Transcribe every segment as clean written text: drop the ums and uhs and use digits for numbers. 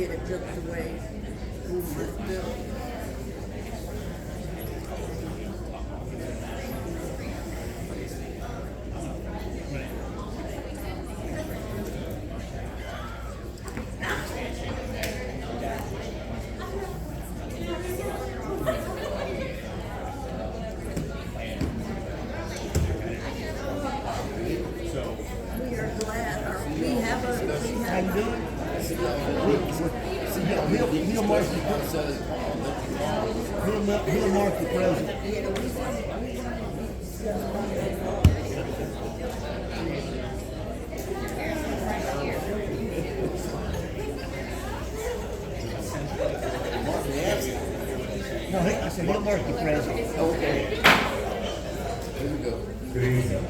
get it built the way we want it built. We are glad, or we have a, How you doing? He'll mark the president. No, I said he'll mark the president. okay. Here we go. Good evening.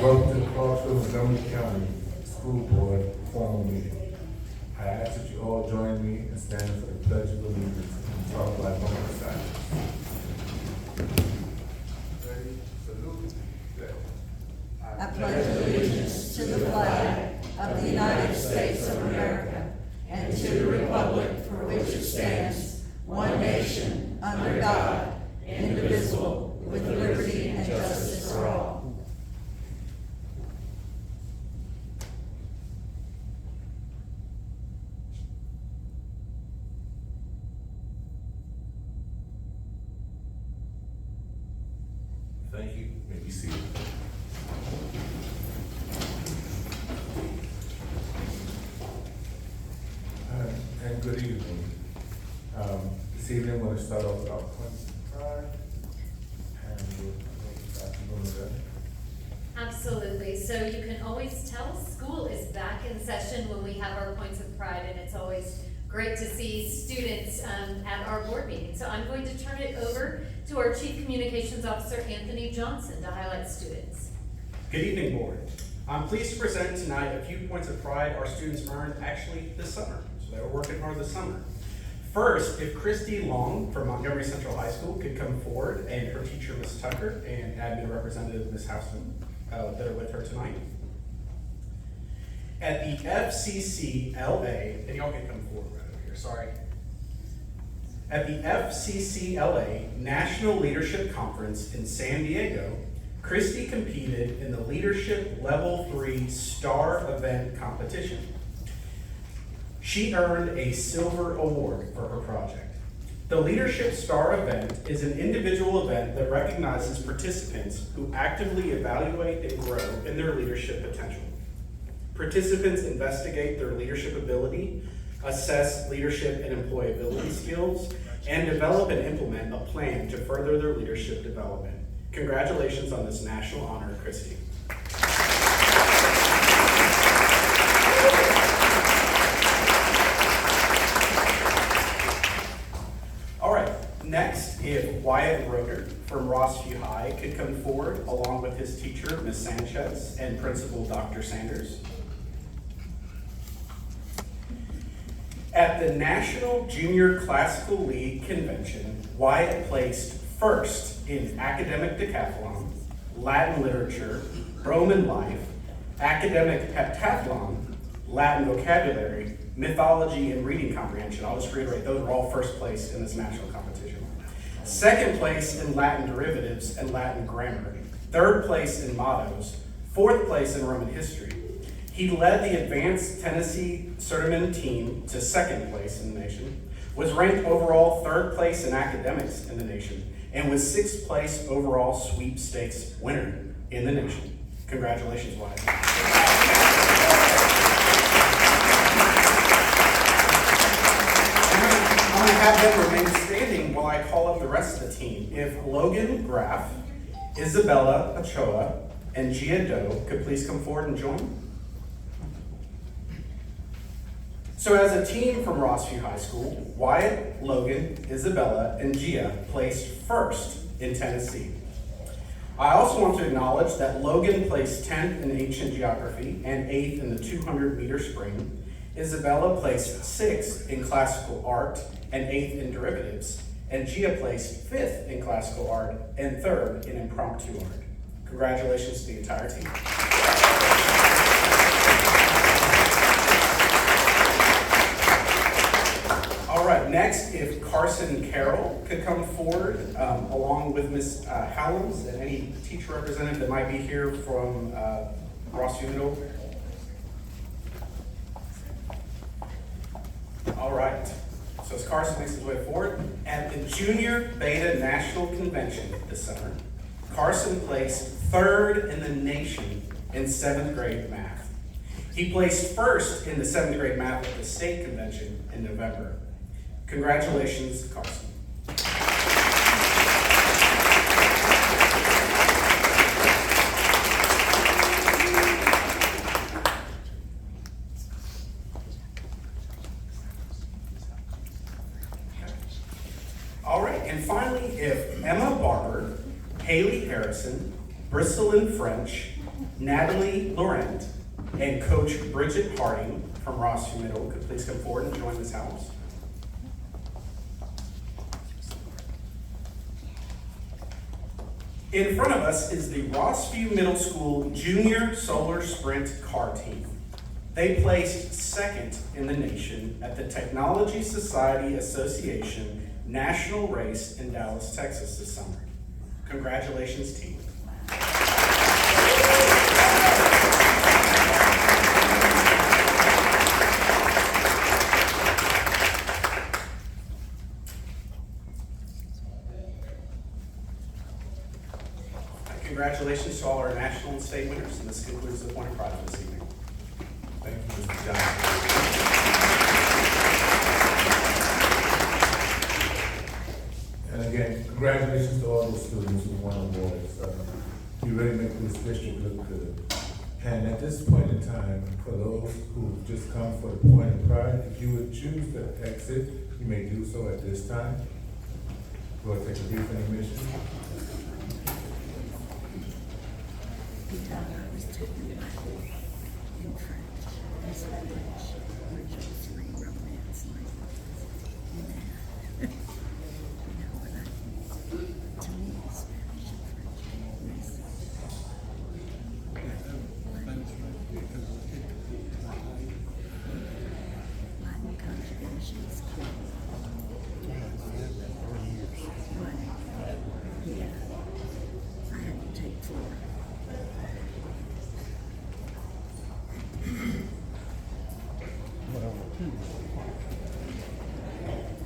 Welcome to the Crossroads Montgomery County School Board formal meeting. I ask that you all join me in standing for the Pledge of Allegiance and talk like moment of silence. Ready? Salute. I pledge allegiance to the flag of the United States of America and to the republic for which it stands, one nation, under God, indivisible, with liberty and justice for all. Thank you. You may be seated. And good evening. This evening, we're going to start off with our points of pride. And we'll Dr. Boomer. Absolutely. So you can always tell school is back in session when we have our points of pride, and it's always great to see students at our board meeting. So I'm going to turn it over to our Chief Communications Officer, Anthony Johnson, to highlight students. Good evening, board. I'm pleased to present tonight a few points of pride our students earned actually this summer. So they were working hard this summer. First, if Christy Long from Montgomery Central High School could come forward, and her teacher, Ms. Tucker, and admin representative, Ms. Houston, that are with her tonight. At the FCCLA, and y'all can come forward right over here, sorry. At the FCCLA National Leadership Conference in San Diego, Christy competed in the Leadership Level 3 Star Event competition. She earned a silver award for her project. The Leadership Star Event is an individual event that recognizes participants who actively evaluate and grow in their leadership potential. Participants investigate their leadership ability, assess leadership and employability skills, and develop and implement a plan to further their leadership development. Congratulations on this national honor, Christy. All right, next, if Wyatt Roeder from Rossview High could come forward along with his teacher, Ms. Sanchez, and principal, Dr. Sanders. At the National Junior Classical League Convention, Wyatt placed first in academic decathlon, Latin literature, Roman life, academic heptathlon, Latin vocabulary, mythology, and reading comprehension. I'll just reiterate, those are all first place in this national competition. Second place in Latin derivatives and Latin grammar. Third place in mottos. Fourth place in Roman history. He led the Advanced Tennessee Sermon team to second place in the nation, was ranked overall third place in academics in the nation, and was sixth place overall sweepstakes winner in the nation. Congratulations, Wyatt. I'm going to have them remain standing while I call up the rest of the team. If Logan Graff, Isabella Ochoa, and Gia Doe could please come forward and join. So as a team from Rossview High School, Wyatt, Logan, Isabella, and Gia placed first in Tennessee. I also want to acknowledge that Logan placed 10th in ancient geography and 8th in the 200-meter sprint. Isabella placed 6th in classical art and 8th in derivatives. And Gia placed 5th in classical art and 3rd in impromptu art. Congratulations to the entire team. Next, if Carson Carroll could come forward, along with Ms. Howells and any teacher representative that might be here from Rossview Middle. All right, so as Carson makes his way forward, at the Junior Beta National Convention this summer, Carson placed 3rd in the nation in 7th grade math. He placed 1st in the 7th grade math at the state convention in November. Congratulations, Carson. All right, and finally, if Emma Barber, Haley Harrison, Bristolyn French, Natalie Laurent, and Coach Bridget Harding from Rossview Middle could please come forward and join Ms. Howells. In front of us is the Rossview Middle School Junior Solar Sprint car team. They placed 2nd in the nation at the Technology Society Association National Race in Dallas, Texas this summer. Congratulations, team. Congratulations to all our national and state winners, and this concludes the point of pride this evening. Thank you, Mr. Johnson. And again, congratulations to all those students who won awards. You really make this district look good. And at this point in time, for those who've just come for the point of pride, if you would choose to exit, you may do so at this time. We'll take a brief intermission.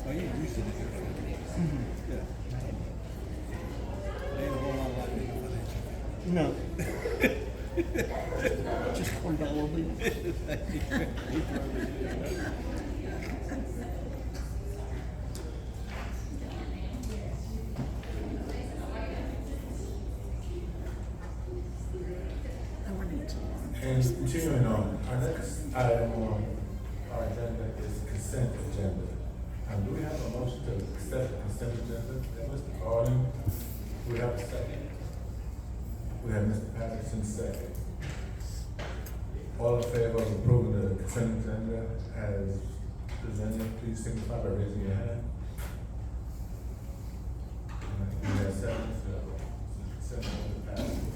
Oh, yeah, you said it. Yeah. They ain't a whole lot like me. No. Just $1 bill. And continuing on, our next item on our agenda is consent agenda. Do we have a motion to accept the consent agenda? Mr. Carlin, do we have a second? We have Mr. Patterson second. All in favor of approving the consent agenda as presented, please signify by raising your hand. We have seconds, so consent agenda passes.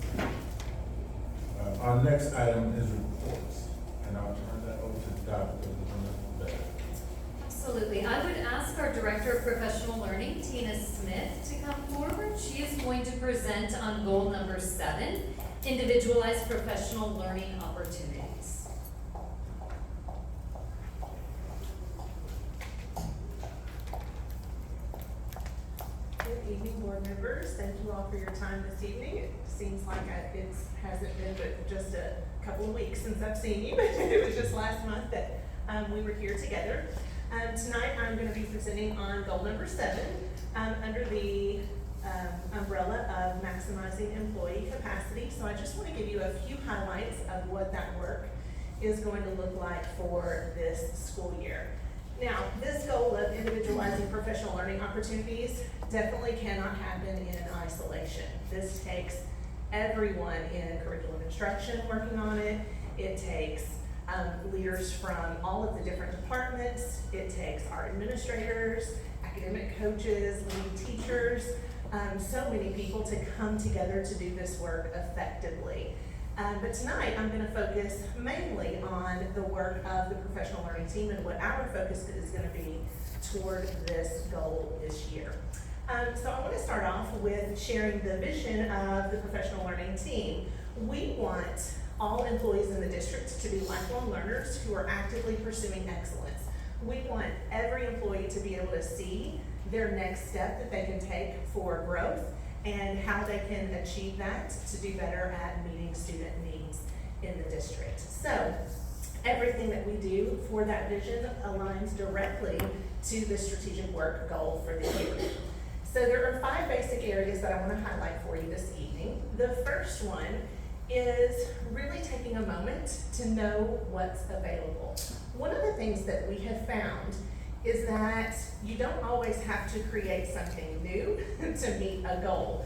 Our next item is reports, and I'll turn that over to Dr. Beck. Absolutely. I would ask our Director of Professional Learning, Tina Smith, to come forward. She is going to present on goal number 7, individualized professional learning opportunities. Good evening, board members. Thank you all for your time this evening. It seems like it hasn't been but just a couple of weeks since I've seen you. It was just last month that we were here together. Tonight I'm going to be presenting on goal number 7 under the umbrella of maximizing employee capacity. So I just want to give you a few highlights of what that work is going to look like for this school year. Now, this goal of individualizing professional learning opportunities definitely cannot happen in isolation. This takes everyone in curriculum instruction working on it. It takes leaders from all of the different departments. It takes our administrators, academic coaches, lead teachers, so many people to come together to do this work effectively. But tonight, I'm gonna focus mainly on the work of the professional learning team and what our focus is gonna be toward this goal this year. So I wanna start off with sharing the vision of the professional learning team. We want all employees in the district to be lifelong learners who are actively pursuing excellence. We want every employee to be able to see their next step that they can take for growth and how they can achieve that to do better at meeting student needs in the district. So everything that we do for that vision aligns directly to the strategic work goal for the year. So there are 5 basic areas that I want to highlight for you this evening. The first one is really taking a moment to know what's available. One of the things that we have found is that you don't always have to create something new to meet a goal.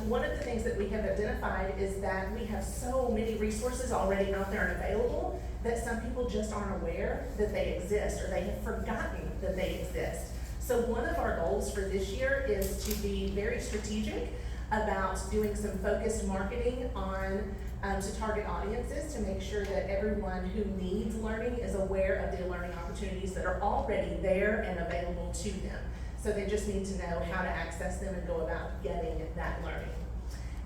One of the things that we have identified is that we have so many resources already out there and available that some people just aren't aware that they exist, or they have forgotten that they exist. So one of our goals for this year is to be very strategic about doing some focused marketing on to target audiences to make sure that everyone who needs learning is aware of the learning opportunities that are already there and available to them. So they just need to know how to access them and go about getting that learning.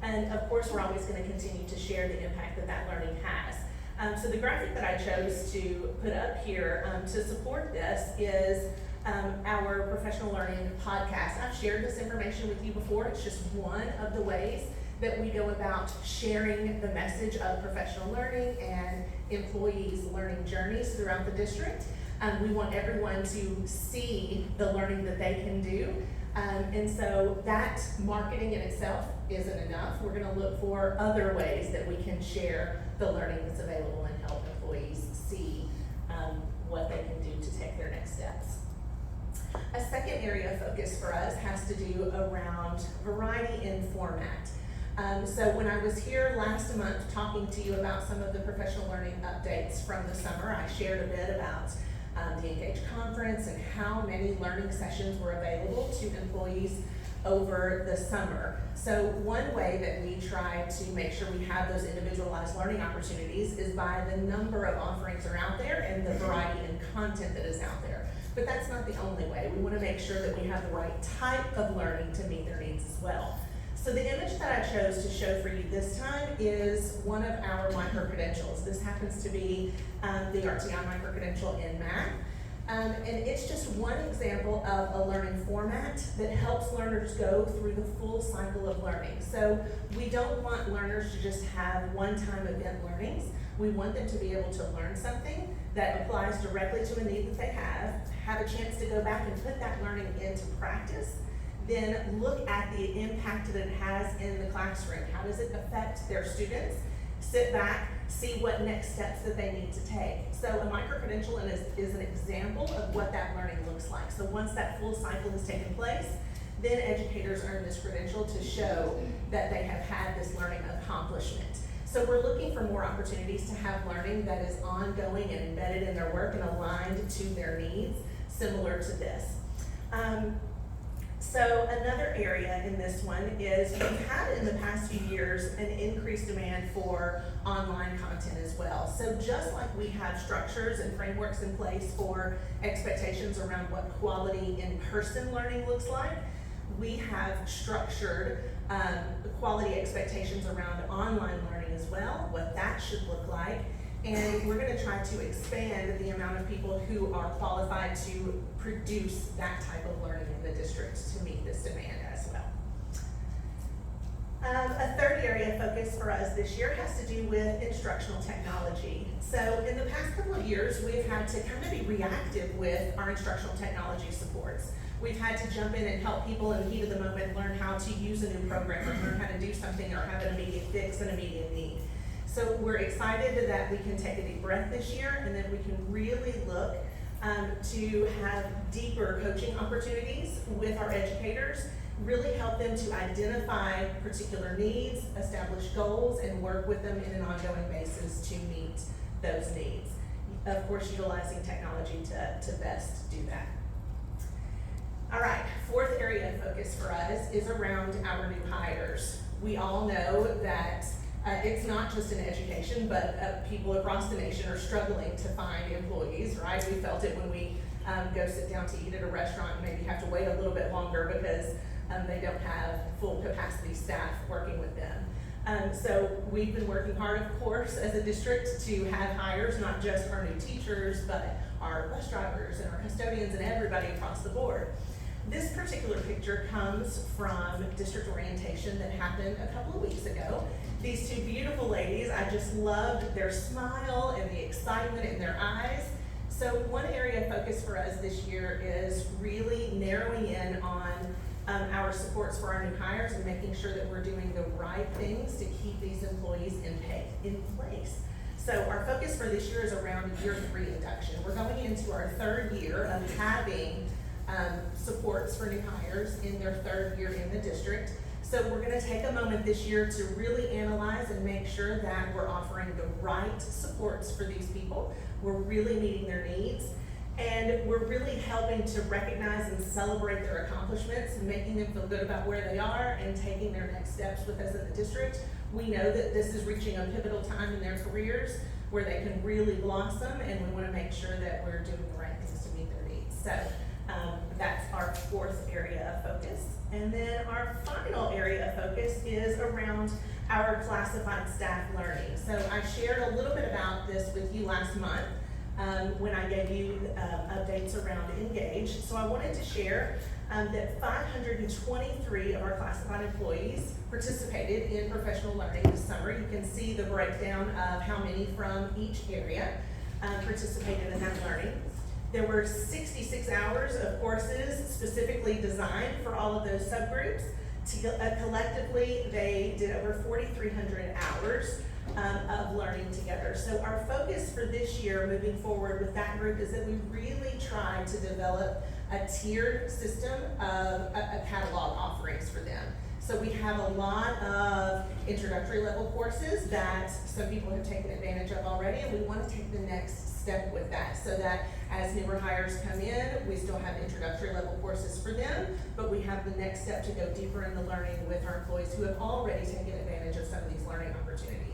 And of course, we're always going to continue to share the impact that that learning has. So the graphic that I chose to put up here to support this is our professional learning podcast. I've shared this information with you before. It's just one of the ways that we go about sharing the message of professional learning and employees' learning journeys throughout the district. We want everyone to see the learning that they can do. And so that marketing in itself isn't enough. We're going to look for other ways that we can share the learning that's available and help employees see what they can do to take their next steps. A second area of focus for us has to do around variety in format. So when I was here last month talking to you about some of the professional learning updates from the summer, I shared a bit about the Engage Conference and how many learning sessions were available to employees over the summer. So one way that we try to make sure we have those individualized learning opportunities is by the number of offerings are out there and the variety in content that is out there. But that's not the only way. We want to make sure that we have the right type of learning to meet their needs as well. So the image that I chose to show for you this time is one of our micro-credentials. This happens to be the RTI micro-credential in math. And it's just one example of a learning format that helps learners go through the full cycle of learning. So we don't want learners to just have one-time event learnings. We want them to be able to learn something that applies directly to a need that they have a chance to go back and put that learning into practice, then look at the impact that it has in the classroom. How does it affect their students? Sit back, see what next steps that they need to take. So a micro-credential is an example of what that learning looks like. So once that full cycle has taken place, then educators earn this credential to show that they have had this learning accomplishment. So we're looking for more opportunities to have learning that is ongoing and embedded in their work and aligned to their needs, similar to this. So another area in this one is we've had in the past few years an increased demand for online content as well. So just like we have structures and frameworks in place for expectations around what quality in-person learning looks like, we have structured quality expectations around online learning as well, what that should look like. And we're going to try to expand the amount of people who are qualified to produce that type of learning in the district to meet this demand as well. A third area of focus for us this year has to do with instructional technology. So in the past couple of years, we've had to kind of be reactive with our instructional technology supports. We've had to jump in and help people in the heat of the moment learn how to use a new program or learn how to do something or have an immediate fix and immediate need. So we're excited that we can take a deep breath this year and then we can really look to have deeper coaching opportunities with our educators, really help them to identify particular needs, establish goals, and work with them in an ongoing basis to meet those needs. Of course, utilizing technology to best do that. All right, fourth area of focus for us is around our new hires. We all know that It's not just in education, but people across the nation are struggling to find employees, right? We felt it when we go sit down to eat at a restaurant and maybe have to wait a little bit longer because they don't have full capacity staff working with them. So we've been working hard, of course, as a district to have hires, not just our new teachers, but our bus drivers and our custodians and everybody across the board. This particular picture comes from district orientation that happened a couple of weeks ago. These two beautiful ladies, I just loved their smile and the excitement in their eyes. So one area of focus for us this year is really narrowing in on our supports for our new hires and making sure that we're doing the right things to keep these employees in place. So our focus for this year is around year 3 induction. We're going into our 3rd year of having supports for new hires in their 3rd year in the district. So we're gonna take a moment this year to really analyze and make sure that we're offering the right supports for these people. We're really meeting their needs. And we're really helping to recognize and celebrate their accomplishments and making them feel good about where they are and taking their next steps with us in the district. We know that this is reaching a pivotal time in their careers where they can really blossom, and we want to make sure that we're doing the right things to meet their needs. So that's our 4th area of focus. And then our final area of focus is around our classified staff learning. So I shared a little bit about this with you last month. When I gave you updates around Engage. So I wanted to share that 523 of our classified employees participated in professional learning this summer. You can see the breakdown of how many from each area participated in that learning. There were 66 hours of courses specifically designed for all of those subgroups. Collectively, they did over 4,300 hours of learning together. So our focus for this year moving forward with that group is that we really try to develop a tiered system of a catalog offerings for them. So we have a lot of introductory level courses that some people have taken advantage of already, and we want to take the next step with that so that as newer hires come in, we still have introductory level courses for them, but we have the next step to go deeper in the learning with our employees who have already taken advantage of some of these learning opportunities.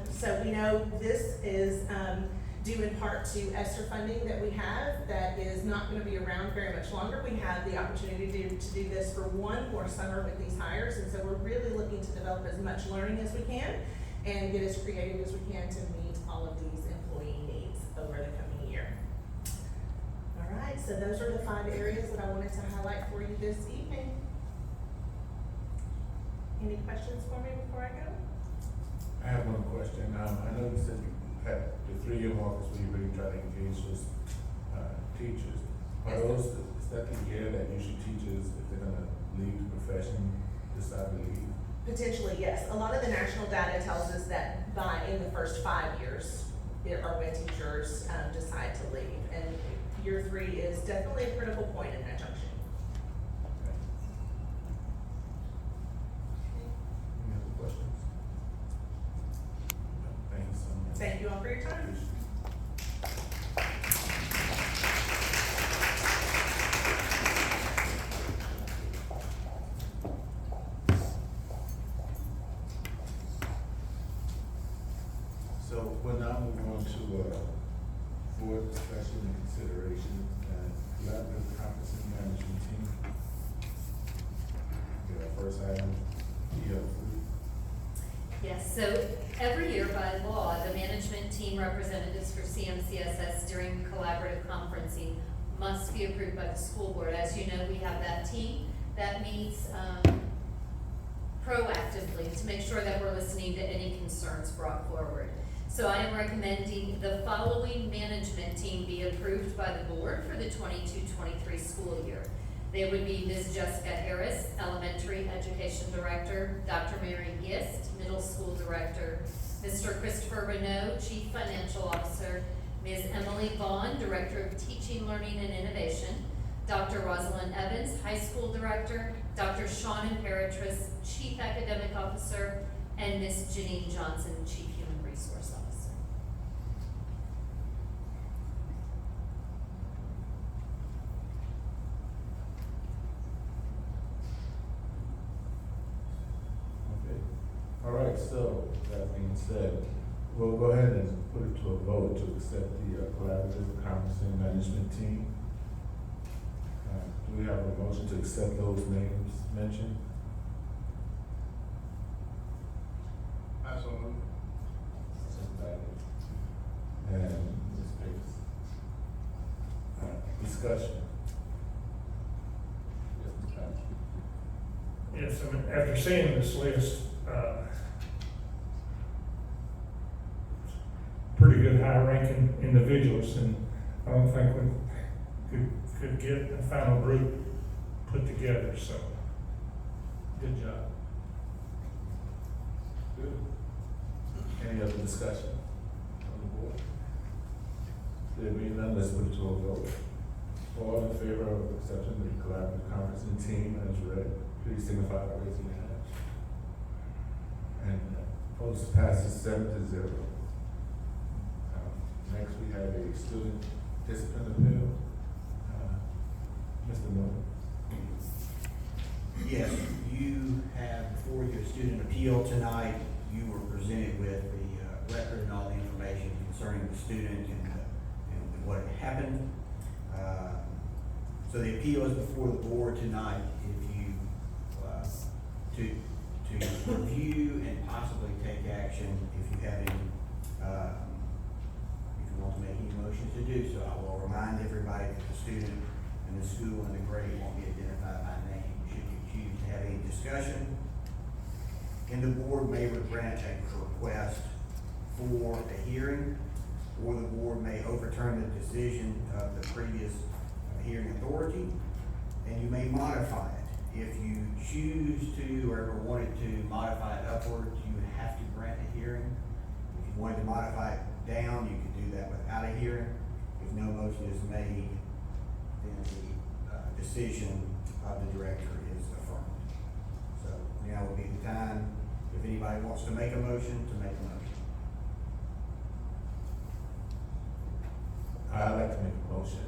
So we know this is due in part to ESSER funding that we have that is not going to be around very much longer. We have the opportunity to do this for one more summer with these hires, and so we're really looking to develop as much learning as we can and get as creative as we can to meet all of these employee needs over the coming year. All right, so those are the 5 areas that I wanted to highlight for you this evening. Any questions for me before I go? I have one question. I know you said you had the 3-year markers where you really try to engage those teachers. Is that the year that usually teachers, if they're gonna leave the profession, decide to leave? Potentially, yes. A lot of the national data tells us that in the first 5 years are when teachers decide to leave. And year 3 is definitely a critical point in that junction. Any other questions? Thanks so much. Thank you all for your time. So we're now moving on to board discussion and consideration and collaborative conference and management team. Okay, our first item, Yes, so every year by law, the management team representatives for CMCSS during collaborative conferencing must be approved by the school board. As you know, we have that team that meets proactively to make sure that we're listening to any concerns brought forward. So I am recommending the following management team be approved by the board for the 22-23 school year. They would be Ms. Jessica Harris, Elementary Education Director, Dr. Mary Gist, Middle School Director, Mr. Christopher Renaud, Chief Financial Officer, Ms. Emily Vaughn, Director of Teaching, Learning, and Innovation, Dr. Rosalind Evans, High School Director, Dr. Sean Imperatrice, Chief Academic Officer, and Ms. Janine Johnson, Chief Human Resource Officer. All right, so that being said, we'll go ahead and put it to a vote to accept the collaborative conferencing management team. Do we have a motion to accept those names mentioned? I so move. And Ms. Pace. Discussion. Yes, Ms. Pace. Yes, I mean, after seeing this list, pretty good high-ranking individuals, and I don't think we could get a final group put together, so good job. Good. Any other discussion on the board? There being none, let's put it to a vote. All in favor of accepting the collaborative conferencing team as read, please signify by raising your hand. And opposed passes 7-0. Next, we have a student discipline appeal. Mr. Miller. Yes, you have before you a student appeal tonight. You were presented with the record and all the information concerning the student and what had happened. So the appeal is before the board tonight. If you, to review and possibly take action if you have any, if you want to make any motions to do so. I will remind everybody that the student and the school and the grade won't be identified by name. Should you choose to have any discussion, and the board may grant a request for a hearing, or the board may overturn the decision of the previous hearing authority, and you may modify it. If you choose to or ever wanted to modify it upwards, you would have to grant a hearing. If you wanted to modify it down, you could do that without a hearing. If no motion is made, then the decision of the director is affirmed. So now would be the time, if anybody wants to make a motion, to make a motion. I'd like to make a motion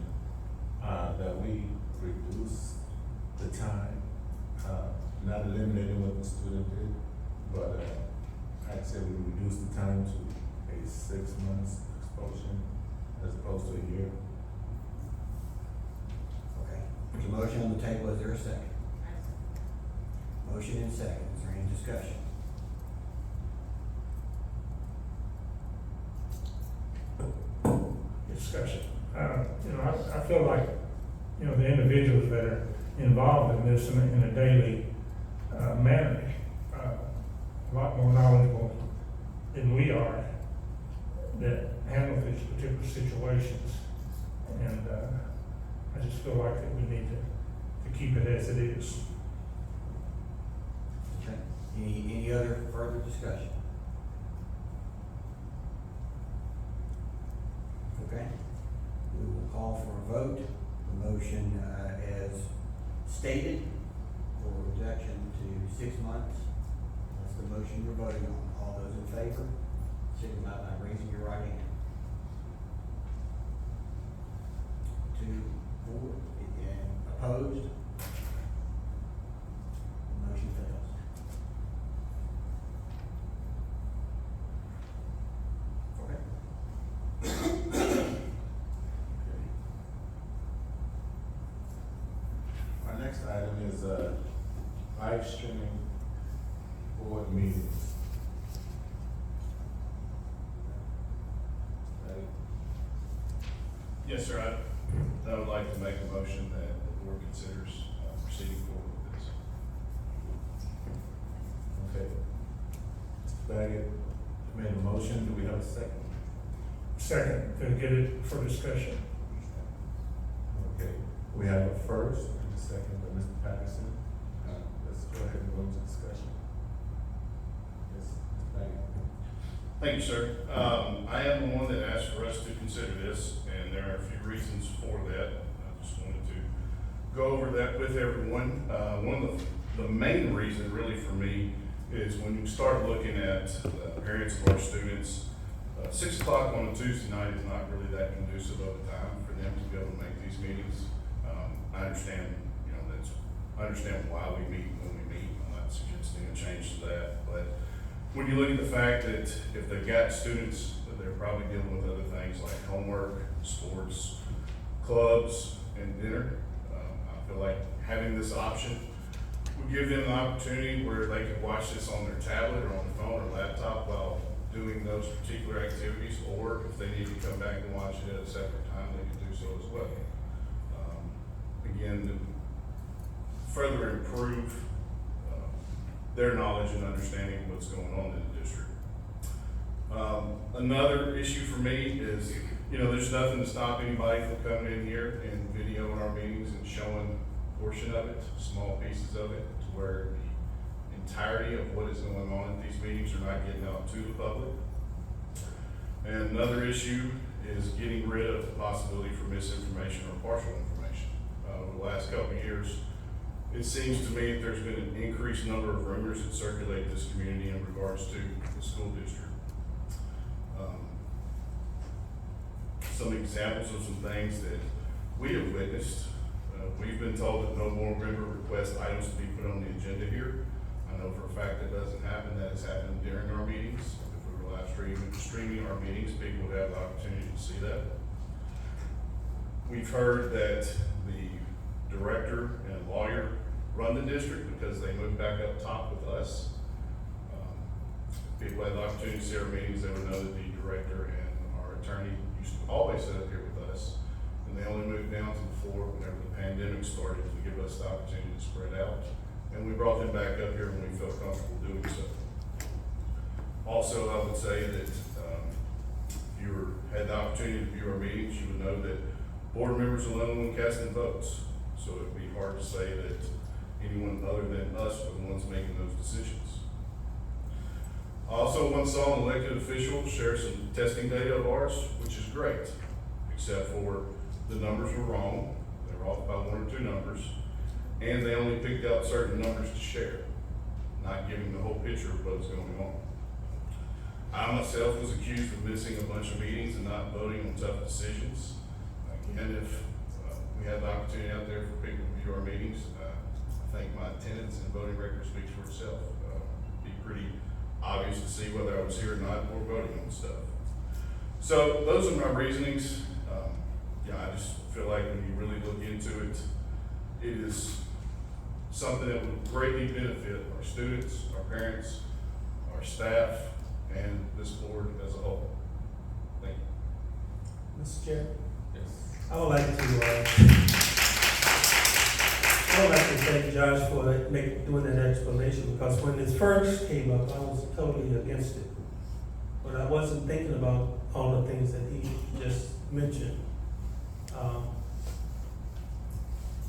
that we reduce the time, not eliminating what the student did, but I'd say we reduce the time to a 6 months expulsion as opposed to a year. Okay, there's a motion on the table. Is there a second? Motion and second. Is there any discussion? Discussion. I feel like, the individuals that are involved in this in a daily manner, a lot more knowledgeable than we are, that handle these particular situations. And I just feel like that we need to keep it as it is. Okay. Any other further discussion? Okay. We will call for a vote. The motion as stated for reduction to 6 months. That's the motion you're voting on. All those in favor, signify by raising your right hand. 2, 4, and opposed? Motion fails. Okay. Our next item is live streaming board meetings. Ready? Yes, sir. I would like to make a motion that the board considers proceeding forward with this. Okay. Mr. Baggett made a motion. Do we have a second? Second, to get it for discussion. Okay. We have a first and a second by Mr. Patterson. Let's go ahead and go into discussion. Yes, Mr. Baggett. Thank you, sir. I am the one that asked for us to consider this, and there are a few reasons for that. I just wanted to go over that with everyone. One of the main reason really for me is when you start looking at the parents of our students, 6 o'clock on a Tuesday night is not really that conducive of a time for them to be able to make these meetings. I understand, I understand why we meet when we meet. I'm not suggesting a change to that, but when you look at the fact that if they've got students, that they're probably dealing with other things like homework, sports, clubs, and dinner, I feel like having this option would give them an opportunity where they could watch this on their tablet or on their phone or laptop while doing those particular activities, or if they need to come back and watch it at a separate time, they can do so as well. Again, to further improve their knowledge and understanding of what's going on in the district. Another issue for me is, there's nothing to stop anybody from coming in here and videoing our meetings and showing a portion of it, small pieces of it, to where the entirety of what is going on at these meetings are not getting out to the public. And another issue is getting rid of the possibility for misinformation or partial information. Over the last couple of years, it seems to me that there's been an increased number of rumors that circulate this community in regards to the school district. Some examples of some things that we have witnessed. We've been told that no board member requests items to be put on the agenda here. I know for a fact that doesn't happen. That has happened during our meetings. If we were live streaming our meetings, people would have the opportunity to see that. We've heard that the director and lawyer run the district because they moved back up top with us. If people had the opportunity to see our meetings, they would know that the director and our attorney used to always sit up here with us, and they only moved down to the floor whenever the pandemic started to give us the opportunity to spread out. And we brought them back up here when we felt comfortable doing so. Also, I would say that if you had the opportunity to view our meetings, you would know that board members are the only one casting votes. So it would be hard to say that anyone other than us are the ones making those decisions. I also once saw an elected official share some testing data of ours, which is great, except for the numbers were wrong. They were off by 1 or 2 numbers, and they only picked out certain numbers to share, not giving the whole picture of what's going on. I myself was accused of missing a bunch of meetings and not voting on tough decisions. Again, if we had the opportunity out there for people to view our meetings, I think my attendance and voting record speaks for itself. It'd be pretty obvious to see whether I was here or not or voting on stuff. So those are my reasonings. I just feel like when you really look into it, it is something that would greatly benefit our students, our parents, our staff, and this board as a whole. Thank you. Mr. Chair, Yes. I would like to thank Josh for doing that explanation, because when this first came up, I was totally against it. But I wasn't thinking about all the things that he just mentioned.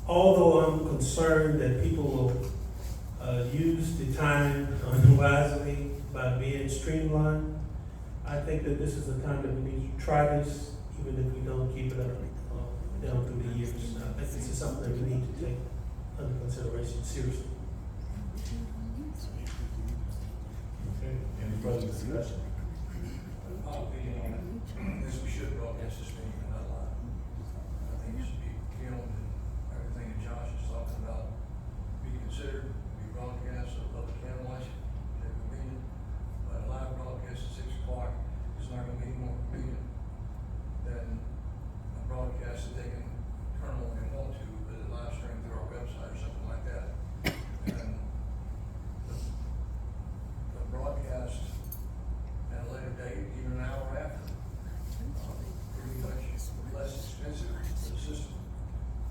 Although I'm concerned that people will use the time unwisely by being streamlined, I think that this is the time that we need to try this, even if we don't keep it up down through the years. I think this is something that we need to take under consideration seriously. Okay, any further discussion? My opinion on it is we should broadcast this meeting and not live. I think it should be filmed and everything that Josh is talking about be considered, be broadcast, so the public can watch it, they're convenient. But a live broadcast at 6 o'clock is not gonna be any more convenient than a broadcast that they can turn on when they want to, but a live stream through our website or something like that. And the broadcast at a later date, even an hour after, pretty much less expensive for the system.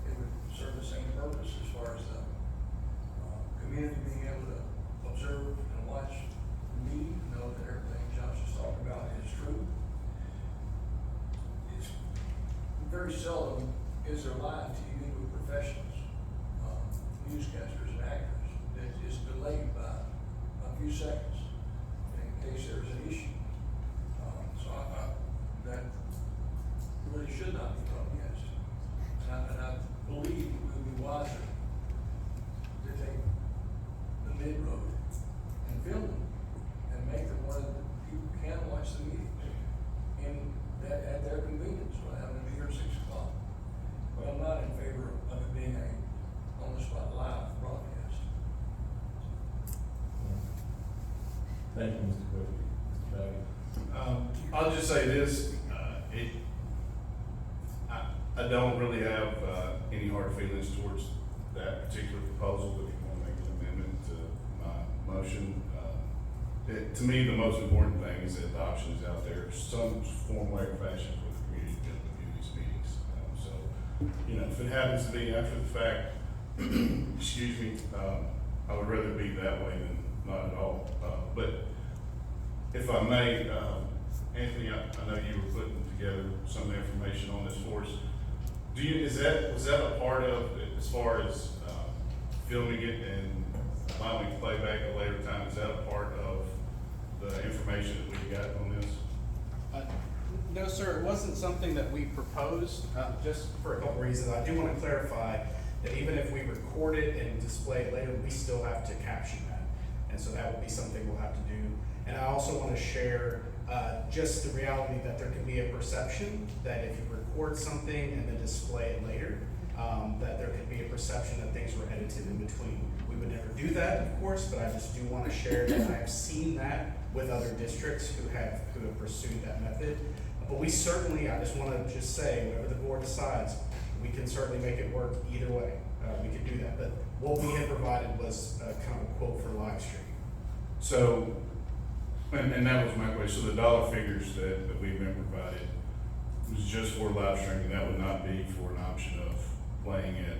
It would serve the same purpose as far as the community being able to observe and watch the meeting, know that everything Josh is talking about is true. It's very seldom is there live TV with professionals, newscasters and actors. It is delayed by a few seconds in case there's an issue. That really should not be broadcast. And I believe it would be wiser to take the mid-road and film them and make them one that people can watch the meeting at their convenience, without having to be here at 6 o'clock. But I'm not in favor of it being a on-the-spot live broadcast. Thank you, Mr. Griffin. Mr. Bagley. I'll just say this, I don't really have, any hard feelings towards that particular proposal, but if you want to make an amendment to my motion, to me, the most important thing is that the option is out there, some form, way, or fashion for the community to be able to do these meetings. So, you know, if it happens to be after the fact, excuse me, I would rather be that way than not at all. But if I may, Anthony, I know you were putting together some information on this for us. Was that a part of, as far as filming it and allowing to play back at a later time, is that a part of the information that we got on this? No, sir, it wasn't something that we proposed, just for a couple reasons. I do want to clarify that even if we record it and display it later, we still have to caption that. And so that would be something we'll have to do. And I also want to share just the reality that there can be a perception that if you record something and then display it later, that there could be a perception that things were edited in between. We would never do that, of course, but I just do want to share that I have seen that with other districts who have pursued that method. But we certainly, I just want to just say, whatever the board decides, we can certainly make it work either way. We could do that. But what we had provided was kind of a quote for live stream. So, and that was my question, so the dollar figures that we've been provided was just for live streaming, that would not be for an option of playing it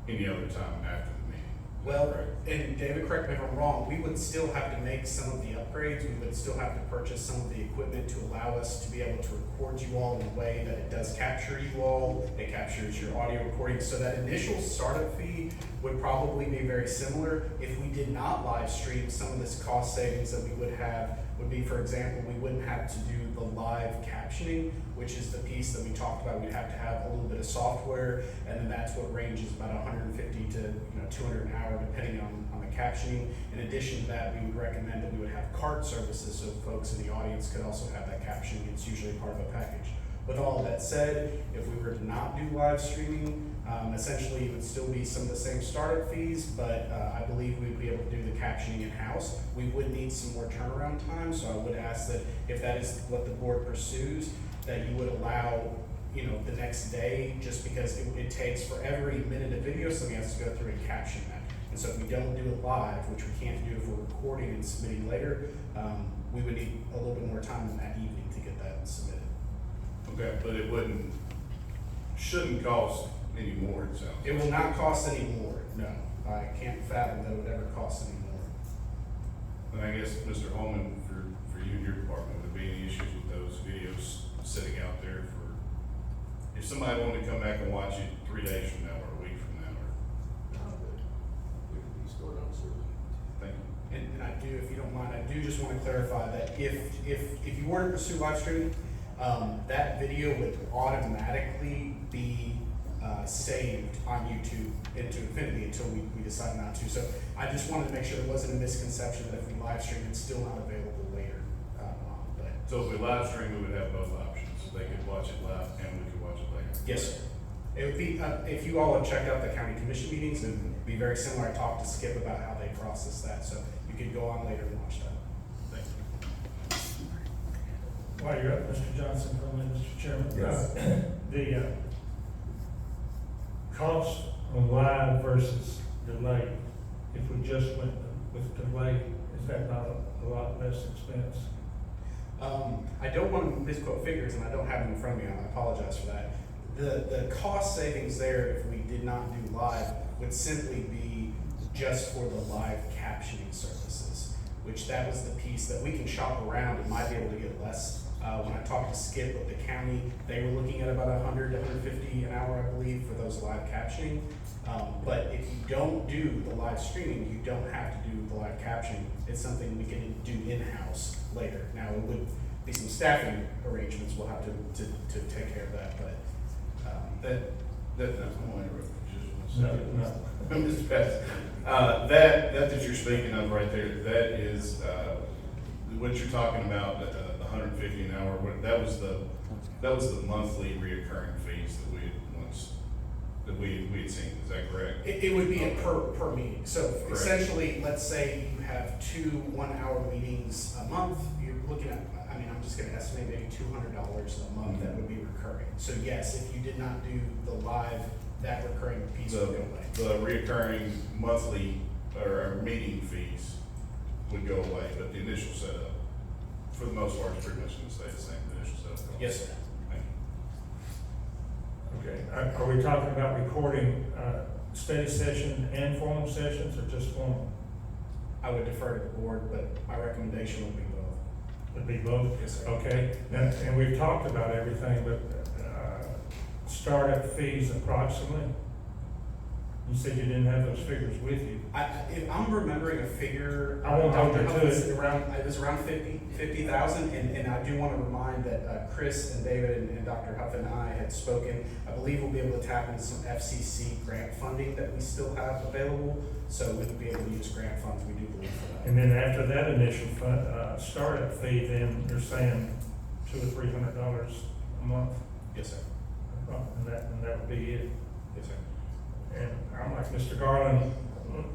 any other time after the meeting? Well, and David, correct me if I'm wrong, we would still have to make some of the upgrades, we would still have to purchase some of the equipment to allow us to be able to record you all in a way that it does capture you all, it captures your audio recording, so that initial startup fee would probably be very similar. If we did not live stream, some of this cost savings that we would have would be, for example, we wouldn't have to do the live captioning, which is the piece that we talked about. We'd have to have a little bit of software, and then that's what ranges about 150 to 200 an hour, depending on the captioning. In addition to that, we would recommend that we would have cart services, so folks in the audience could also have that captioning. It's usually part of a package. With all of that said, if we were to not do live streaming, essentially it would still be some of the same startup fees, but I believe we'd be able to do the captioning in-house. We would need some more turnaround time, so I would ask that if that is what the board pursues, that you would allow, the next day, just because it takes for every minute of video, somebody has to go through and caption that. And so if we don't do it live, which we can't do if we're recording and submitting later, we would need a little bit more time in that evening to get that submitted. Okay, but it shouldn't cost any more, it sounds. It will not cost any more, no. I can't fathom that it would ever cost any more. And I guess, Mr. Holman, for you and your department, would there be any issues with those videos sitting out there if somebody wanted to come back and watch it 3 days from now or a week from now, or? We can be stored on server. Thank you. And I do, if you don't mind, I do just want to clarify that if you were to pursue live streaming, that video would automatically be saved on YouTube into infinity until we decide not to. So I just wanted to make sure there wasn't a misconception that if we live stream, it's still not available later. So if we live stream, we would have both options. They could watch it live and we could watch it later. Yes, sir. It would be, if you all have checked out the county commission meetings, it would be very similar. I talked to Skip about how they process that, so you could go on later and watch that. Thank you. While you're up, Mr. Johnson, Mr. Chairman. Yes. The cost on live versus delay, if we just went with delay, is that not a lot less expense? I don't want to misquote figures, and I don't have them in front of me, I apologize for that. The cost savings there, if we did not do live, would simply be just for the live captioning services, which that was the piece that we can shop around and might be able to get less. When I talked to Skip of the county, they were looking at about 100 to 150 an hour, I believe, for those live captioning. But if you don't do the live streaming, you don't have to do the live captioning. It's something we can do in-house later. Now, it would be some staffing arrangements. We'll have to take care of that, but That's my interrupt. No. I'm just passing. That you're speaking of right there, that is, what you're talking about, the 150 an hour, that was the monthly reoccurring fees that we be seen, is that correct? It would be a per meeting. So Correct. essentially, let's say you have 2 1-hour meetings a month, you're looking at, I mean, I'm just gonna estimate maybe $200 a month that would be recurring. So yes, if you did not do the live, that recurring piece would go away. The reoccurring monthly or meeting fees would go away, but the initial setup, for the most part, is pretty much gonna stay the same, the initial setup. Yes, sir. Thank you. Okay, are we talking about recording, study session and formal sessions, or just formal? I would defer to the board, but my recommendation would be both. Would be both? Yes, sir. Okay, and we've talked about everything, but, startup fees approximately? You said you didn't have those figures with you. If I'm remembering a figure. I won't hold you to it. It was around 50,000, and I do want to remind that Chris and David and Dr. Huff and I had spoken. I believe we'll be able to tap into some FCC grant funding that we still have available, so we would be able to use grant funds, we do believe for that. And then after that initial startup fee, then you're saying $200 or $300 a month? Yes, sir. And that would be it. Yes, sir. And I'm like Mr. Garland,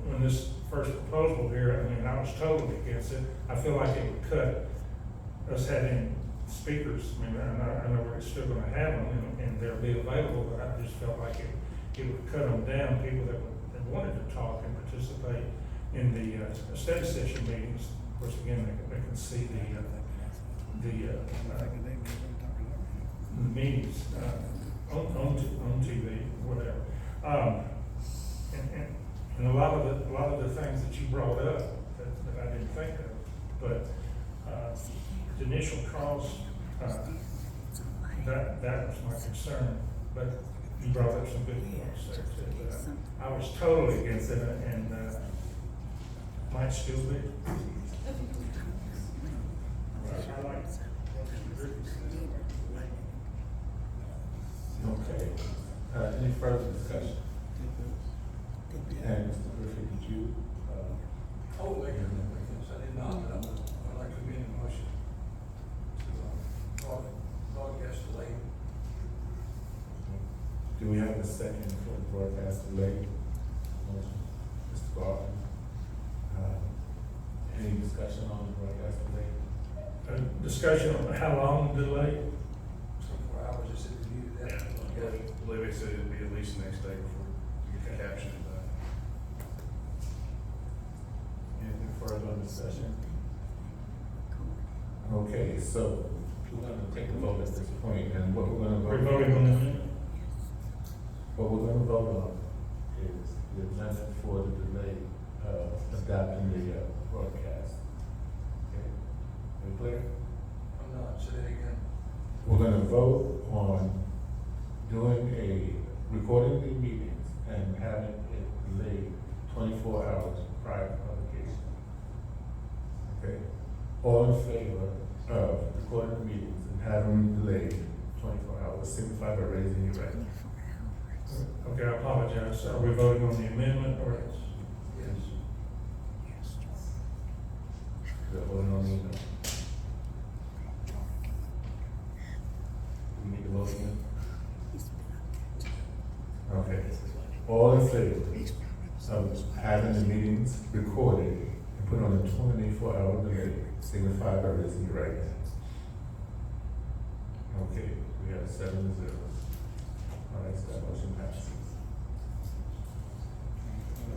when this first proposal here, I mean, I was totally against it. I feel like it would cut us having speakers. I mean, I know we're still gonna have them and they'll be available, but I just felt like it would cut them down, people that wanted to talk and participate in the study session meetings. Of course, again, they can see the meetings on TV, whatever. And a lot of the things that you brought up that I didn't think of, but the initial cost, that was my concern, but you brought up some good points there too. But I was totally against it, and might still be. I like Okay, any further discussion? And Mr. Griffin, did you, Oh, wait, I did not, but I'd like to amend the motion to broadcast delay. do we have a second for the broadcast delay? Motion, Mr. Barton? Any discussion on the broadcast delay? discussion on how long delay. 24 hours, just if we needed that. I believe they said it'd be at least the next day before you get the caption done. Anything further on discussion? Okay, so we're gonna take a vote at this point, and what we're gonna We're vote voting on the minute. What we're gonna vote on is the amendment for the delay of adopting the broadcast. Okay, are we clear? I'm not, say that again. We're gonna vote on recording the meetings and having it delayed 24 hours prior to publication. Okay, all in favor of recording the meetings and having them delayed 24 hours, signify by raising your right. Okay, I apologize. Are we voting on the amendment or? Yes. We're voting on the amendment. We need to vote again? Okay. All in favor of having the meetings recorded and put on a 24-hour delay, signify by raising your right hand. Okay, we have 7-0. All right, so that motion passes.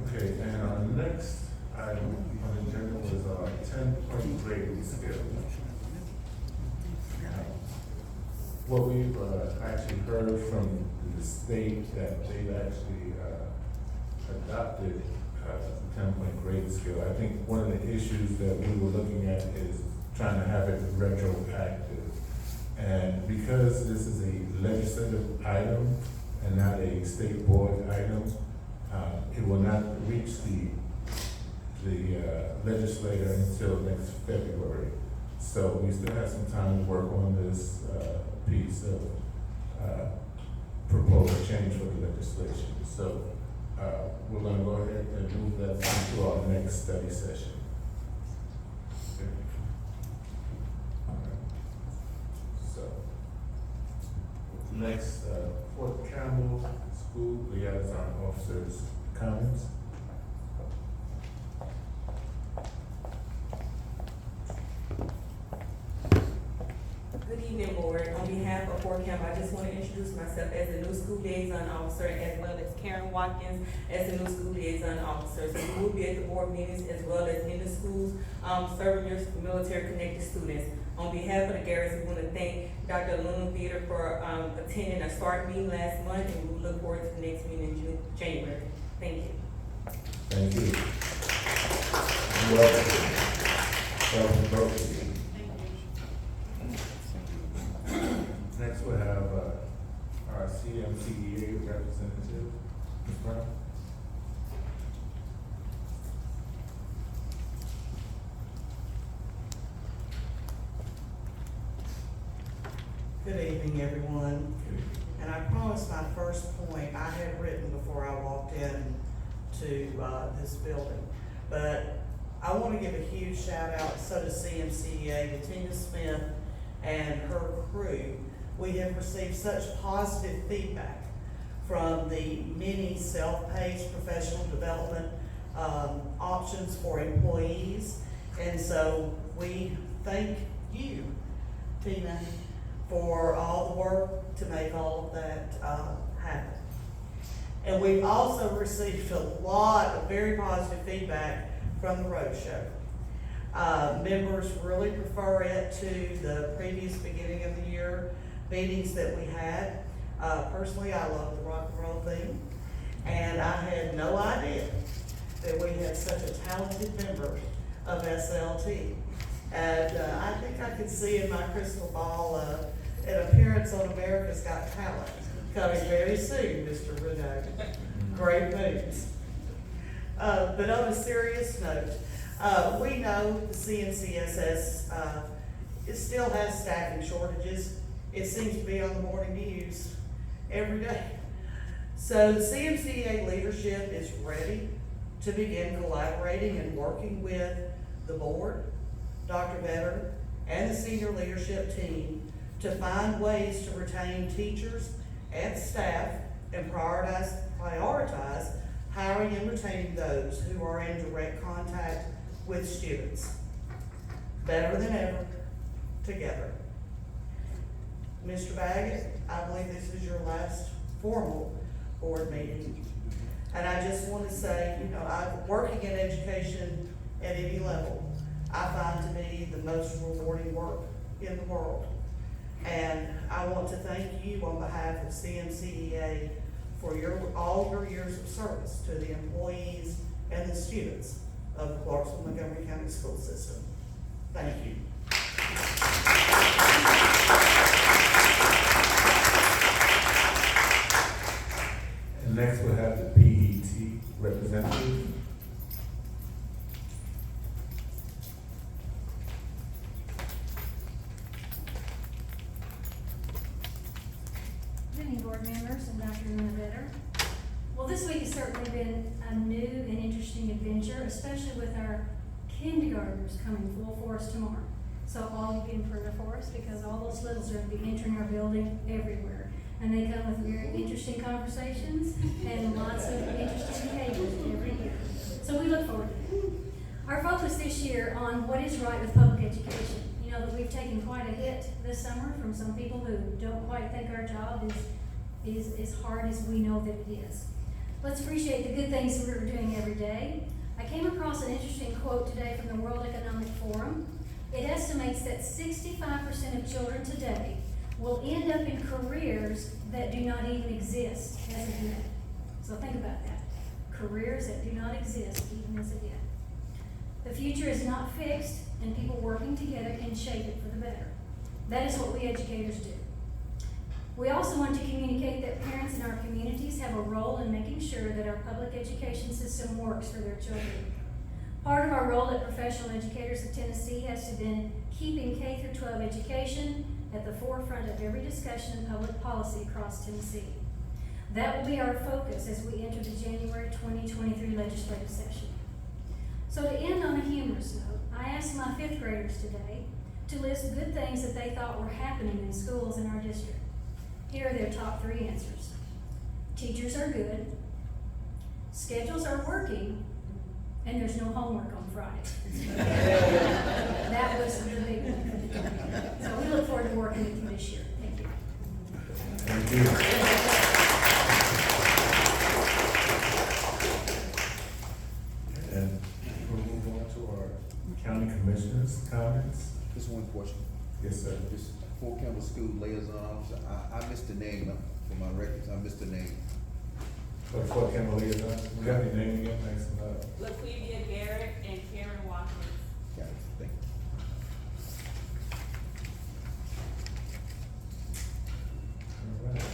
Okay, and our next item on the agenda was our 10-point grading scale. What we've actually heard from the state that they've actually adopted the 10-point grading scale. I think one of the issues that we were looking at is trying to have it retroactive. And because this is a legislative item and not a state board item, it will not reach the legislator until next February. So we still have some time to work on this piece of proposed change for the legislation. So we're going to go ahead and move that into our next study session. Okay. All right. So next, Fort Campbell School Liaison officers' comments. Good evening, Board. On behalf of Fort Campbell, I just want to introduce myself as the new school liaison officer, as well as Karen Watkins as the new school liaison officer. So we will be at the board meetings as well as in the schools, serving your military-connected students. On behalf of the garrison, we want to thank Dr. Luna Theater for attending a START meeting last month, and we look forward to the next meeting in January. Thank you. Thank you. Welcome. Welcome, both. Next we'll have, our CMCEA representative, Ms. Brown. Good evening, everyone. And I promised my first point I had written before I walked in to this building. But I want to give a huge shout out, so to CMCEA, to Tina Smith and her crew. We have received such positive feedback from the many self-paced professional development options for employees. And so we thank you, Tina, for all the work to make all of that happen. And we've also received a lot of very positive feedback from the roadshow. Members really prefer it to the previous beginning of the year meetings that we had. Personally, I love the rock and roll theme, and I had no idea that we had such a talented member of SLT. And I think I could see in my crystal ball an appearance on America's Got Talent coming very soon, Mr. Renee. Great news. But on a serious note, we know the CMCSS it still has staffing shortages. It seems to be on the morning news every day. So the CMCA leadership is ready to begin collaborating and working with the board, Dr. Vetter, and the senior leadership team to find ways to retain teachers and staff and prioritize hiring and retaining those who are in direct contact with students. Better than ever, together. Mr. Baggett, I believe this is your last formal board meeting. And I just want to say, you know, working in education at any level, I find to be the most rewarding work in the world. And I want to thank you on behalf of CMCEA for all your years of service to the employees and the students of the Clarksville Montgomery County School System. Thank you. And next we'll have the PET representative. Good evening, board members and Dr. Vetter. Well, this week has certainly been a new and interesting adventure, especially with our kindergartners coming full force tomorrow. So all you be in prayer for us, because all those littles are going to be entering our building everywhere. And they come with very interesting conversations and lots of interesting behaviors every year. So we look forward to it. Our focus this year on what is right with public education. You know that we've taken quite a hit this summer from some people who don't quite think our job is as hard as we know that it is. Let's appreciate the good things we're doing every day. I came across an interesting quote today from the World Economic Forum. It estimates that 65% of children today will end up in careers that do not even exist as of yet. So think about that. Careers that do not exist even as of yet. The future is not fixed, and people working together can shape it for the better. That is what we educators do. We also want to communicate that parents in our communities have a role in making sure that our public education system works for their children. Part of our role at Professional Educators of Tennessee has to be keeping K-12 education at the forefront of every discussion of public policy across Tennessee. That will be our focus as we enter the January 2023 legislative session. So to end on a humorous note, I asked my 5th graders today to list good things that they thought were happening in schools in our district. Here are their top 3 answers. Teachers are good, schedules are working, and there's no homework on Friday. That was the big one. So we look forward to working with you this year. Thank you. Thank you. And we'll move on to our county commissioners' comments. Just one question. Yes, sir. This Fort Campbell School liaison officer, I missed the name for my records, I missed the name. For Fort Campbell liaison, we have your name again, thanks a lot. LaQuivia Garrett and Karen Watkins. Got it, thank you. All right.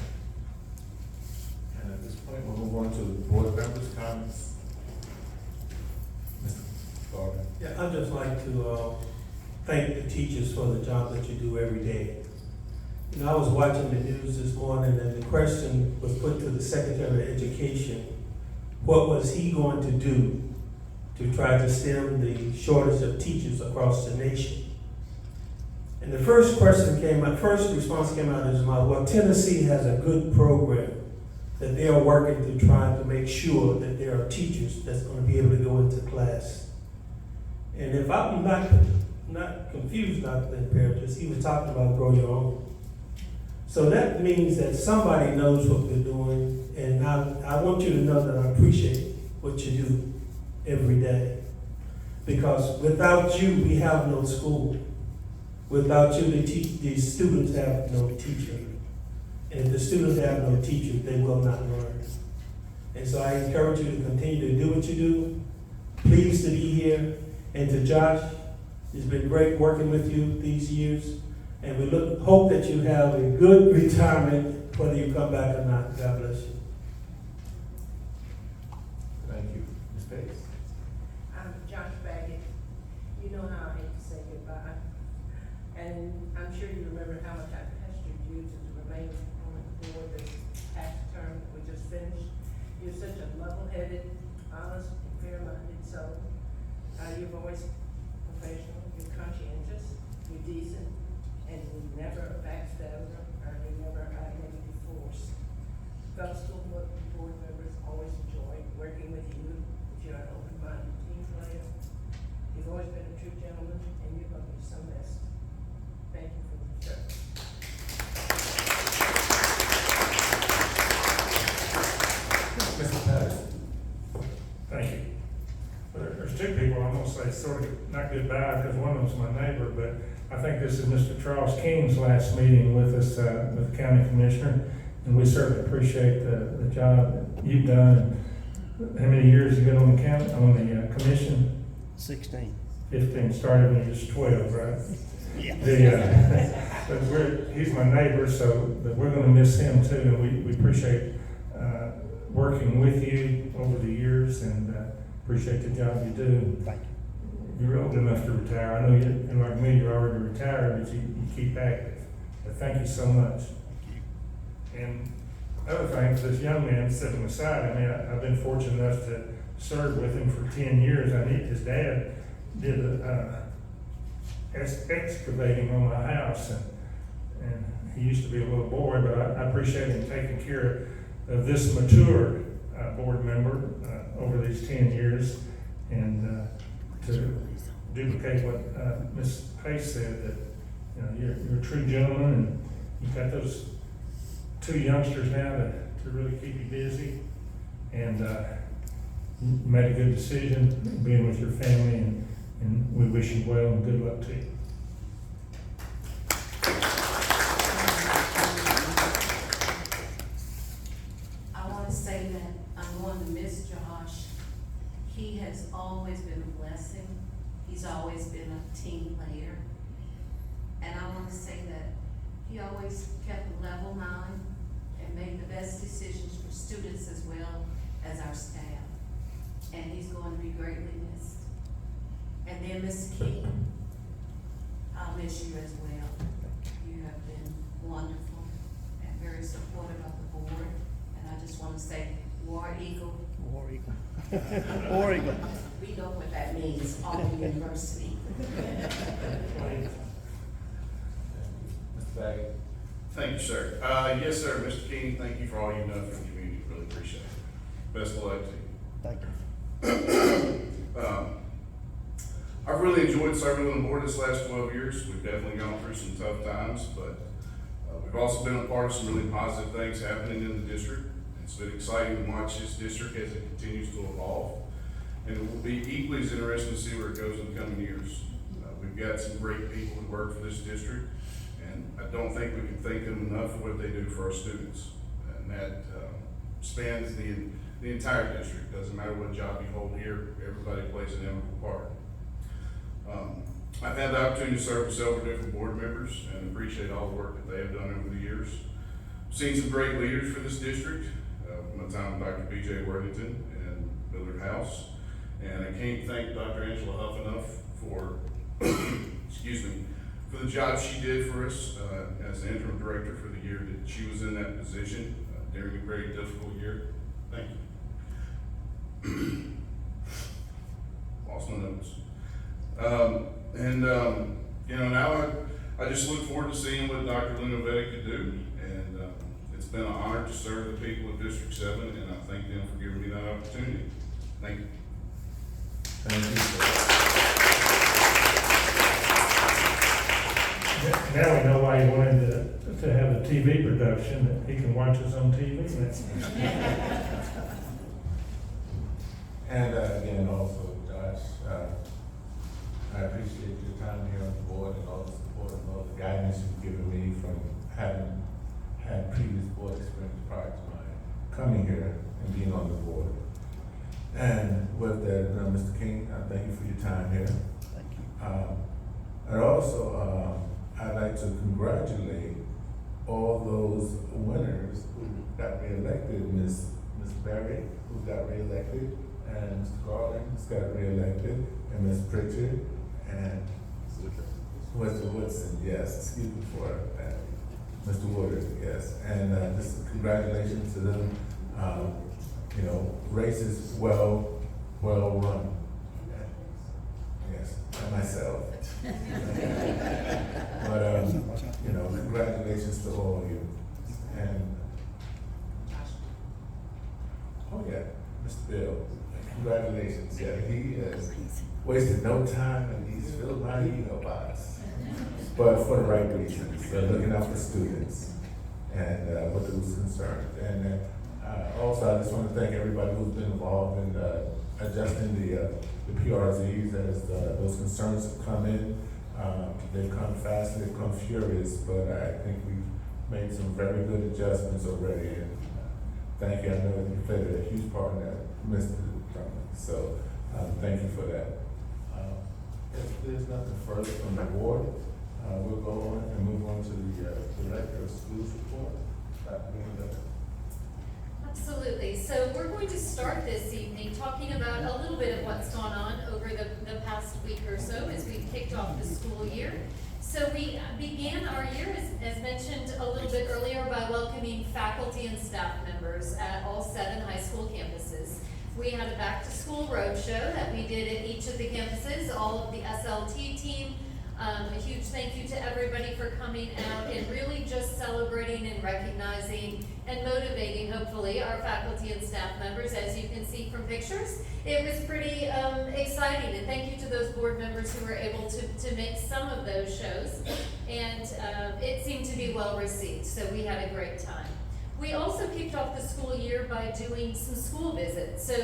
And at this point, we'll move on to board members' comments. Mr. Gordon. Yeah, I'd just like to thank the teachers for the job that you do every day. You know, I was watching the news this morning and the question was put to the Secretary of Education, what was he going to do to try to stem the shortage of teachers across the nation? And the first response came out of his mouth, well, Tennessee has a good program that they are working to try to make sure that there are teachers that's going to be able to go into class. And if I'm not confused, Dr. Imperatrice, he was talking about grow your own. So that means that somebody knows what they're doing, and I want you to know that I appreciate what you do every day. Because without you, we have no school. Without you, the students have no teacher. And if the students have no teacher, they will not learn. And so I encourage you to continue to do what you do. Pleased to be here. And to Josh, it's been great working with you these years. And we hope that you have a good retirement, whether you come back or not. God bless you. Thank you. Ms. Bates? I'm Josh Baggett. You know how I hate to say goodbye. And I'm sure you remember how much I pestered you to remain on the board this past term that we just finished. You're such a level-headed, honest, and fair-minded soul. You're always professional, you're conscientious, you're decent, and you never a backstabber, or you never a negative force. Fellow school board members always enjoy working with you. You're an open-minded team player. You've always been a true gentleman, and you're going to be so missed. Thank you for your service. Mr. Patterson? Thank you. There's two people I'm gonna say sort of not goodbye, because one of them's my neighbor, but I think this is Mr. Charles King's last meeting with us, with the county commissioner, and we certainly appreciate the job that you've done. How many years you been on the county, on the commission? 16. 15, started when you was 12, right? Yeah. But he's my neighbor, so but we're gonna miss him too, and we appreciate working with you over the years, and appreciate the job you do. Thank you. You're old enough to retire. I know you, and like me, you're already retired, but you keep active. But thank you so much. And other thing, for this young man sitting beside, I mean, I've been fortunate enough to serve with him for 10 years. His dad did excavating on my house, and he used to be a little boy, but I appreciate him taking care of this mature board member over these 10 years, and to duplicate what Ms. Pace said, that you're a true gentleman, and you've got those two youngsters now to really keep you busy, and you made a good decision being with your family, and we wish you well and good luck to you. I want to say that I'm going to miss Josh. He has always been a blessing. He's always been a team player. And I want to say that he always kept a level mind and made the best decisions for students as well as our staff. And he's going to be greatly missed. And then Ms. King, I'll miss you as well. You have been wonderful and very supportive of the board. And I just want to say, War Eagle. War Eagle. War Eagle. We know what that means, Auburn University. Mr. Baggett? Thank you, sir. Yes, sir, Mr. King, thank you for all you've done for the community. Really appreciate it. Best of luck to you. Thank you. I've really enjoyed serving on the board this last 12 years. We've definitely gone through some tough times, but we've also been a part of some really positive things happening in the district. It's been exciting to watch this district as it continues to evolve. And it will be equally as interesting to see where it goes in the coming years. We've got some great people who work for this district, and I don't think we can thank them enough for what they do for our students. And that spans the entire district. Doesn't matter what job you hold here, everybody plays an integral part. I've had the opportunity to serve with several different board members and appreciate all the work that they have done over the years. Seen some great leaders for this district, my time with Dr. B.J. Worthington and Millard House. And I can't thank Dr. Angela Huff enough for, excuse me, for the job she did for us as the interim director for the year that she was in that position during a very difficult year. Thank you. Lost my notes. Now I just look forward to seeing what Dr. Linovetti could do. And it's been an honor to serve the people of District 7, and I thank them for giving me that opportunity. Thank you. Thank you. Now we know why he wanted to have a TV production, that he can watch us on TV. And again, also, Josh, I appreciate your time here on the board and all the support and all the guidance you've given me from having had previous board experience prior to my coming here and being on the board. And with that, Mr. King, I thank you for your time here. Thank you. And also, I'd like to congratulate all those winners who got reelected, Ms. Berry, who got reelected, and Mr. Garland, who's got reelected, and Ms. Pritchard, and Mr. Woodson, yes, excuse me for that. Mr. Woodard, yes. And just congratulations to them. Race is well run. Yes, and myself. But, congratulations to all of you. And, oh yeah, Mr. Bill, congratulations. Yeah, he has wasted no time and he's filled my email box. But for the right reasons, looking out for students and what was concerned. And also, I just want to thank everybody who's been involved in adjusting the PRZs as those concerns have come in. They've come fast and they've come furious, but I think we've made some very good adjustments already. And thank you. I know you played a huge part in that, Mr. Drummond. So thank you for that. If there's nothing further from the board, we'll go on and move on to the Director of Schools report. Absolutely. So we're going to start this evening talking about a little bit of what's gone on over the past week or so as we've kicked off the school year. So we began our year, as mentioned a little bit earlier, by welcoming faculty and staff members at all 7 high school campuses. We had a back-to-school roadshow that we did at each of the campuses, all of the SLT team. A huge thank you to everybody for coming out and really just celebrating and recognizing and motivating, hopefully, our faculty and staff members. As you can see from pictures, it was pretty exciting, and thank you to those board members who were able to make some of those shows, and it seemed to be well received, so we had a great time. We also kicked off the school year by doing some school visits. So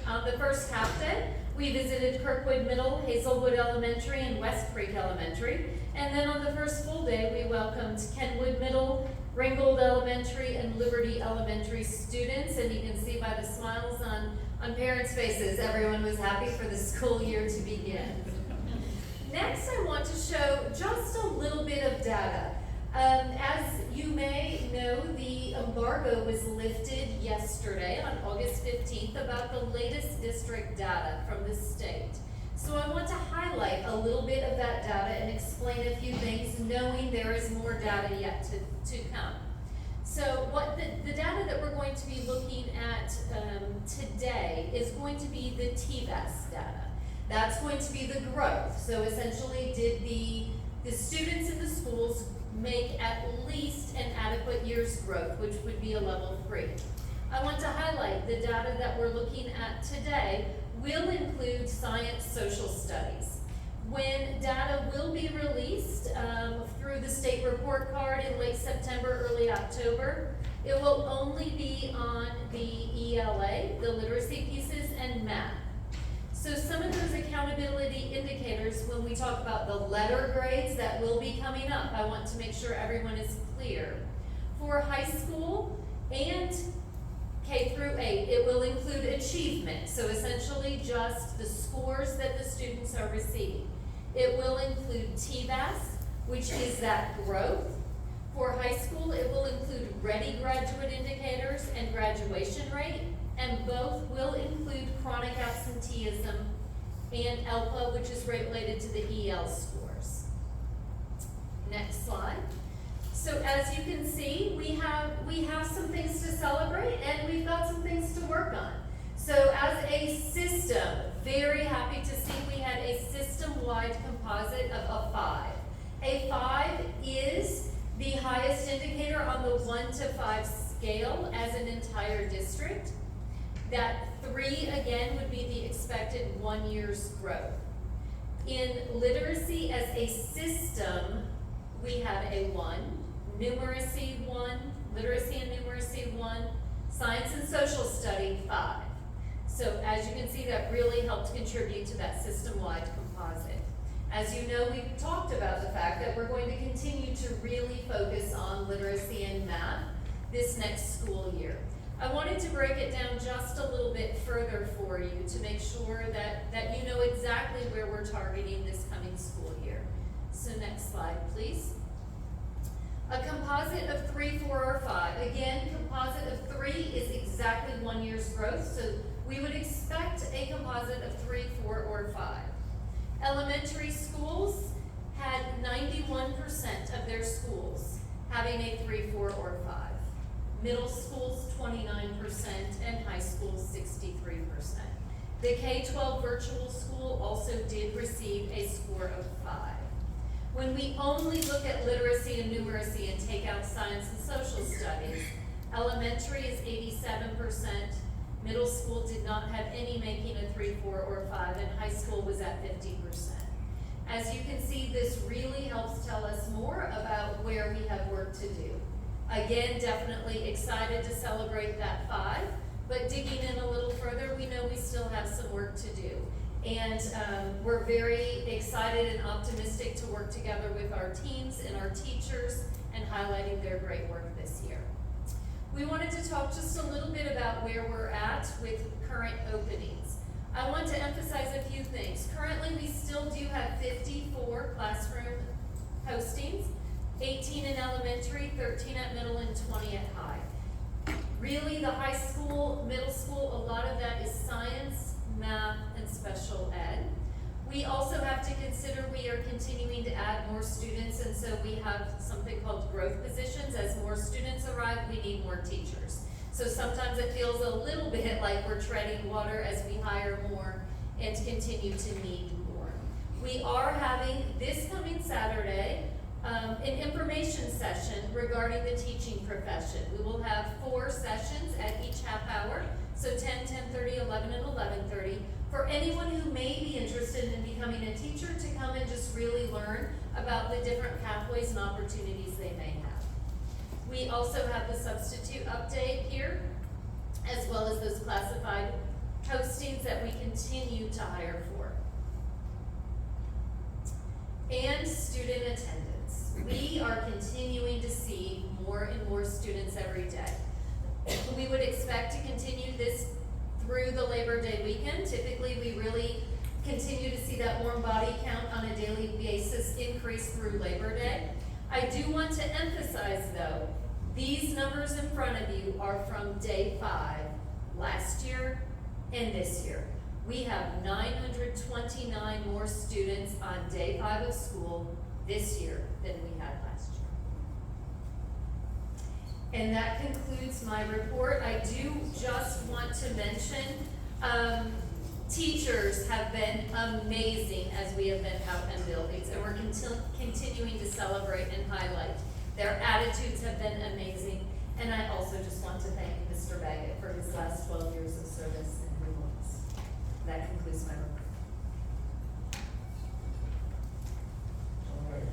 on the first half day, we visited Kirkwood Middle, Hazelwood Elementary, and West Creek Elementary. And then on the first full day, we welcomed Kenwood Middle, Ringgold Elementary, and Liberty Elementary students. And you can see by the smiles on parents' faces, everyone was happy for the school year to begin. Next, I want to show just a little bit of data. As you may know, the embargo was lifted yesterday on August 15th about the latest district data from the state. So I want to highlight a little bit of that data and explain a few things, knowing there is more data yet to come. So what the data that we're going to be looking at today is going to be the TVAS data. That's going to be the growth. So essentially, did the students in the schools make at least an adequate year's growth, which would be a level 3. I want to highlight the data that we're looking at today will include science social studies. When data will be released through the state report card in late September, early October, it will only be on the ELA, the literacy pieces, and math. So some of those accountability indicators, when we talk about the letter grades that will be coming up, I want to make sure everyone is clear. For high school and K through 8, it will include achievement, so essentially just the scores that the students are receiving. It will include TVAS, which is that growth. For high school, it will include Ready Graduate Indicators and graduation rate, and both will include chronic absenteeism and ELPA, which is related to the EL scores. Next slide. So as you can see, we have some things to celebrate, and we've got some things to work on. So as a system, very happy to see we had a system-wide composite of a 5. A 5 is the highest indicator on the 1 to 5 scale as an entire district. That 3, again, would be the expected 1 year's growth. In literacy as a system, we have a 1, numeracy 1, literacy and numeracy 1, science and social study 5. So as you can see, that really helped contribute to that system-wide composite. As you know, we've talked about the fact that we're going to continue to really focus on literacy and math this next school year. I wanted to break it down just a little bit further for you to make sure that you know exactly where we're targeting this coming school year. So next slide, please. A composite of 3, 4, or 5. Again, composite of 3 is exactly 1 year's growth, so we would expect a composite of 3, 4, or 5. Elementary schools had 91% of their schools having a 3, 4, or 5. Middle schools 29%, and high schools 63%. The K-12 virtual school also did receive a score of 5. When we only look at literacy and numeracy and take out science and social studies, elementary is 87%, middle school did not have any making a 3, 4, or 5, and high school was at 50%. As you can see, this really helps tell us more about where we have work to do. Again, definitely excited to celebrate that 5, but digging in a little further, we know we still have some work to do. And we're very excited and optimistic to work together with our teams and our teachers and highlighting their great work this year. We wanted to talk just a little bit about where we're at with current openings. I want to emphasize a few things. Currently, we still do have 54 classroom postings, 18 in elementary, 13 at middle, and 20 at high. Really, the high school, middle school, a lot of that is science, math, and special ed. We also have to consider we are continuing to add more students, and so we have something called growth positions. As more students arrive, we need more teachers. So sometimes it feels a little bit like we're treading water as we hire more and continue to need more. We are having this coming Saturday an information session regarding the teaching profession. We will have 4 sessions at each half hour, so 10, 10:30, 11, and 11:30, for anyone who may be interested in becoming a teacher to come and just really learn about the different pathways and opportunities they may have. We also have the substitute update here, as well as those classified postings that we continue to hire for. And student attendance. We are continuing to see more and more students every day. We would expect to continue this through the Labor Day weekend. Typically, we really continue to see that warm body count on a daily basis increase through Labor Day. I do want to emphasize, though, these numbers in front of you are from day 5 last year and this year. We have 929 more students on day 5 of school this year than we had last year. And that concludes my report. I do just want to mention, teachers have been amazing as we have been out in buildings, and we're continuing to celebrate and highlight. Their attitudes have been amazing, And I also just want to thank Mr. Baggett for his last 12 years of service and influence. That concludes my report. All right.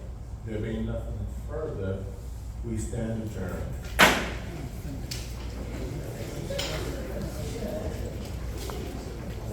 There being nothing further, we stand adjourned.